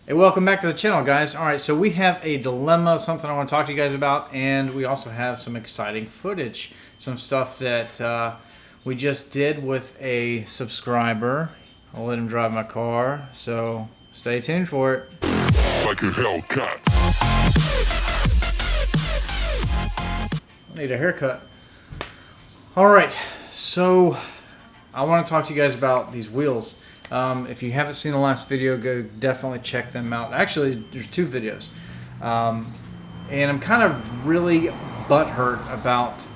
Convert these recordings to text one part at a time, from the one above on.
Hey, welcome back to the channel, guys. Alright, so we have a dilemma, something I want to talk to you guys about, and we also have some exciting footage. Some stuff that we just did with a subscriber. I'll let him drive my car, so stay tuned for it. Like a Hellcat. I need a haircut. Alright, so I want to talk to you guys about these wheels. If you haven't seen the last video, go definitely check them out. Actually, there's two videos. And I'm kind of really butthurt about,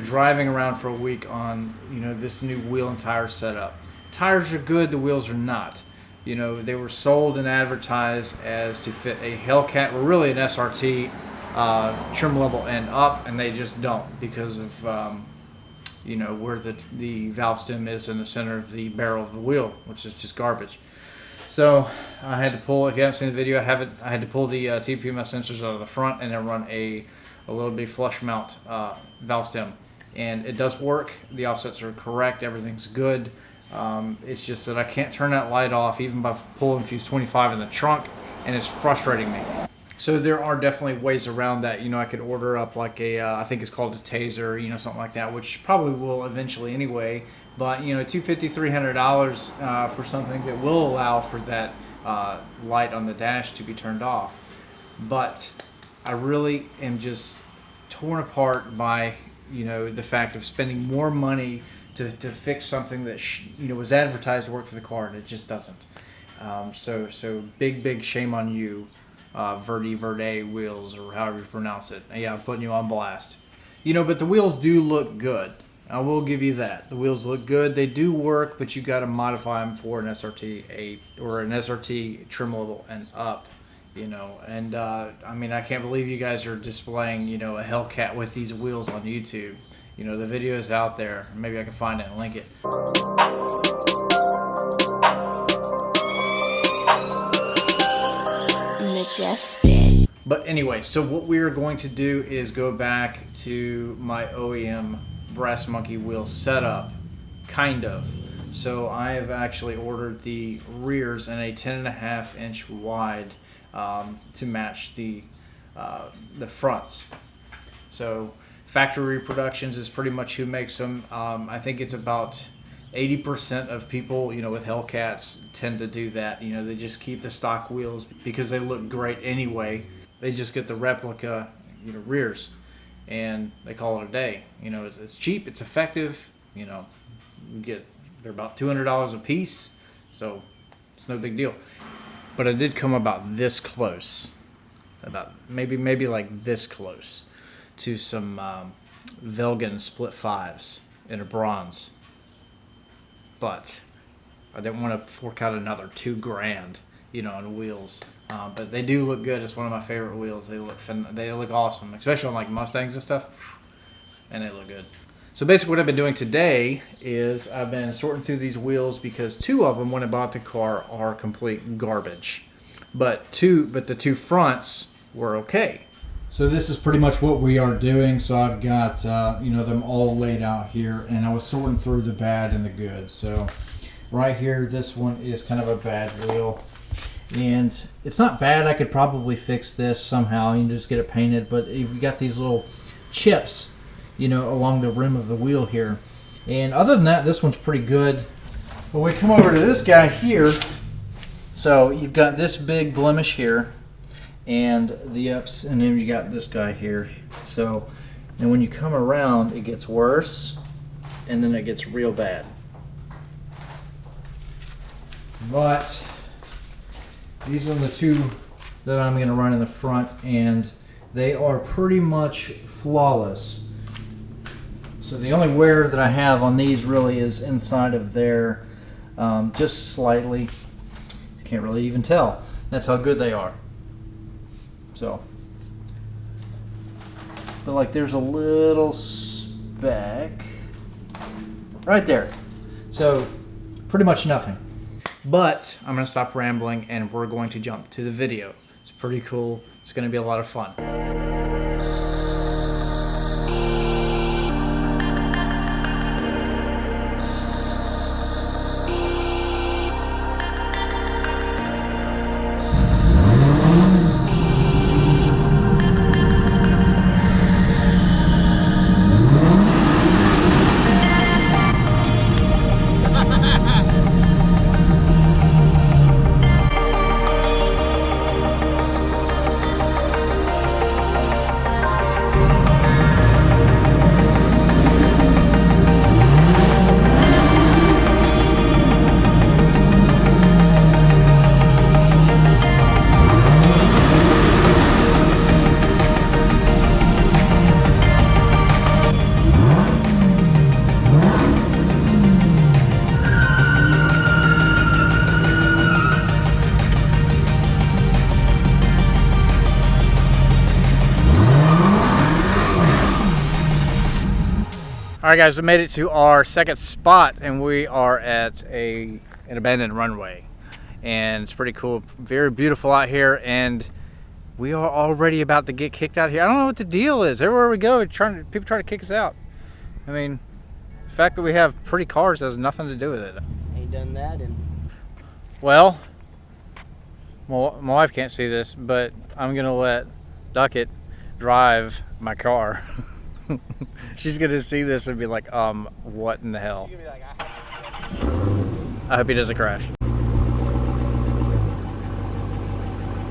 driving around for a week on, this new wheel and tire setup. Tires are good, the wheels are not. They were sold and advertised as to fit a Hellcat, or really an SRT trim level and up, and they just don't because of where the valve stem is in the center of the barrel of the wheel, which is just garbage. So I had to pull, if you haven't seen the video, I had to pull the TPMS sensors out of the front and then run a little bit flush mount valve stem. And it does work, the offsets are correct, everything's good. It's just that I can't turn that light off even by pulling fuse 25 in the trunk, and it's frustrating me. So there are definitely ways around that. I could order up like a, I think it's called a taser, something like that, which probably will eventually anyway. But $250, $300 for something that will allow for that light on the dash to be turned off. But I really am just torn apart by the fact of spending more money to fix something that was advertised to work for the car, and it just doesn't. So big shame on you. Verde wheels, or however you pronounce it. Yeah, I'm putting you on blast. But the wheels do look good. I will give you that. The wheels look good. They do work, but you got to modify them for an SRT or an SRT trim level and up. And I mean, I can't believe you guys are displaying a Hellcat with these wheels on YouTube. The video is out there. Maybe I can find it and link it. Majestic. But anyway, so what we are going to do is go back to my OEM brass monkey wheel setup, kind of. So I have actually ordered the rears in a 10.5 inch wide to match the fronts. So factory reproductions is pretty much who makes them. I think it's about 80% of people, with Hellcats tend to do that. They just keep the stock wheels because they look great anyway. They just get the replica, rears, and they call it a day. It's cheap, it's effective. They're about $200 a piece, so it's no big deal. But I did come about this close, about maybe like this close, to some Velgen split fives in a bronze. But I didn't want to fork out another $2,000, on wheels. But they do look good. It's one of my favorite wheels. They look awesome, especially on like Mustangs and stuff. And they look good. So basically, what I've been doing today is I've been sorting through these wheels because two of them, when I bought the car, are complete garbage. But the two fronts were okay. So this is pretty much what we are doing. So I've got them all laid out here, and I was sorting through the bad and the good. So right here, this one is kind of a bad wheel, and it's not bad. I could probably fix this somehow. You can just get it painted, but if you got these little chips, along the rim of the wheel here, and other than that, this one's pretty good. But we come over to this guy here. So you've got this big blemish here, and the ups, and then you got this guy here. So, and when you come around, it gets worse, and then it gets real bad. But these are the two that I'm going to run in the front, and they are pretty much flawless. So the only wear that I have on these really is inside of there, just slightly. You can't really even tell. That's how good they are. So, but like there's a little speck right there. So pretty much nothing. But I'm going to stop rambling and we're going to jump to the video. It's pretty cool. It's going to be a lot of fun. All right, guys, we made it to our second spot, and we are at an abandoned runway, and it's pretty cool, very beautiful out here, and we are already about to get kicked out of here. I don't know what the deal is. Everywhere we go, people try to kick us out. I mean, the fact that we have pretty cars has nothing to do with it. Ain't done that and Well, my wife can't see this, but I'm gonna let Duckett drive my car. She's gonna see this and be like, what in the hell? I hope he doesn't crash.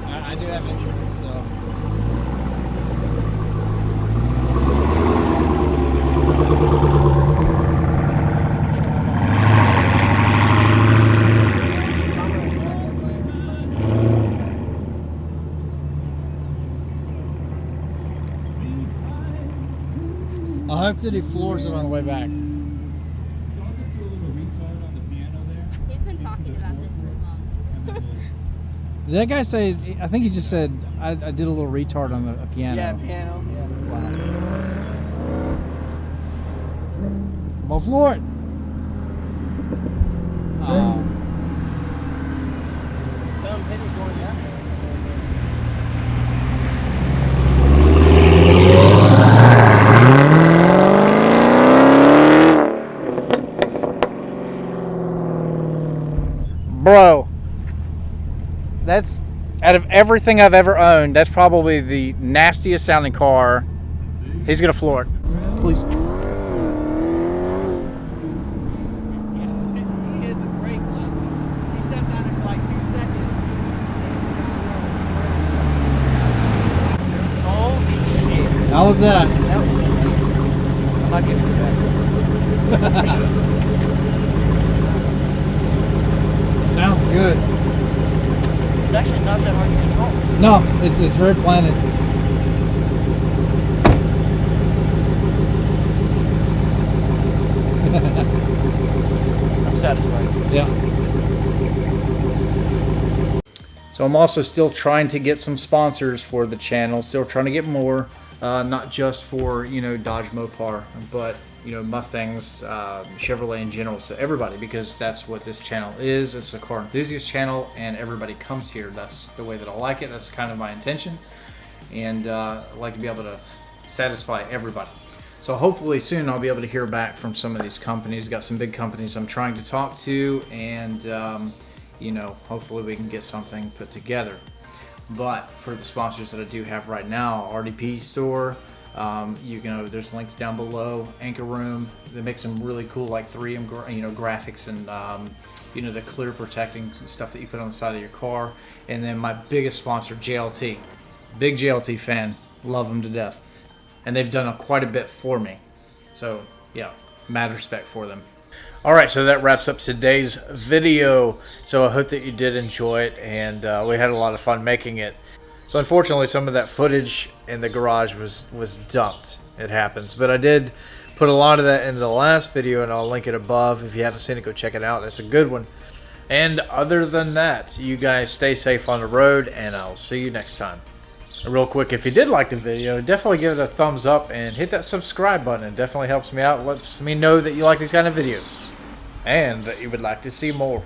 I do have insurance, so. I hope that he floors it on the way back. He's been talking about this for months. Did that guy say, I think he just said, I did a little retard on a piano. Yeah, piano. Yeah. Wow. Come on, floor it. Oh. Tell him hit it going down. Bro, that's, out of everything I've ever owned, that's probably the nastiest sounding car. He's gonna floor it. Please. He hit the brakes like he stepped on it for like 2 seconds. Holy shit. How was that? I'm not giving it back. Sounds good. It's actually not that hard to control. No, it's very planted. I'm satisfied. Yeah. So I'm also still trying to get some sponsors for the channel, still trying to get more, not just for, Dodge Mopar, but, Mustangs, Chevrolet in general, so everybody, because that's what this channel is. It's a car enthusiast channel, and everybody comes here. That's the way that I like it. That's kind of my intention, and I like to be able to satisfy everybody. So hopefully soon I'll be able to hear back from some of these companies. Got some big companies I'm trying to talk to, and hopefully we can get something put together. But for the sponsors that I do have right now, RDP Store, there's links down below. Anchor Room, they make some really cool like 3M graphics and the clear protecting stuff that you put on the side of your car. And then my biggest sponsor, JLT, big JLT fan, love them to death, and they've done quite a bit for me. So yeah, mad respect for them. All right, so that wraps up today's video. So I hope that you did enjoy it, and we had a lot of fun making it. So unfortunately, some of that footage in the garage was dumped. It happens, but I did put a lot of that into the last video, and I'll link it above. If you haven't seen it, go check it out. That's a good one. And other than that, you guys stay safe on the road, and I'll see you next time. And real quick, if you did like the video, definitely give it a thumbs up and hit that subscribe button. It definitely helps me out. Lets me know that you like these kind of videos and that you would like to see more.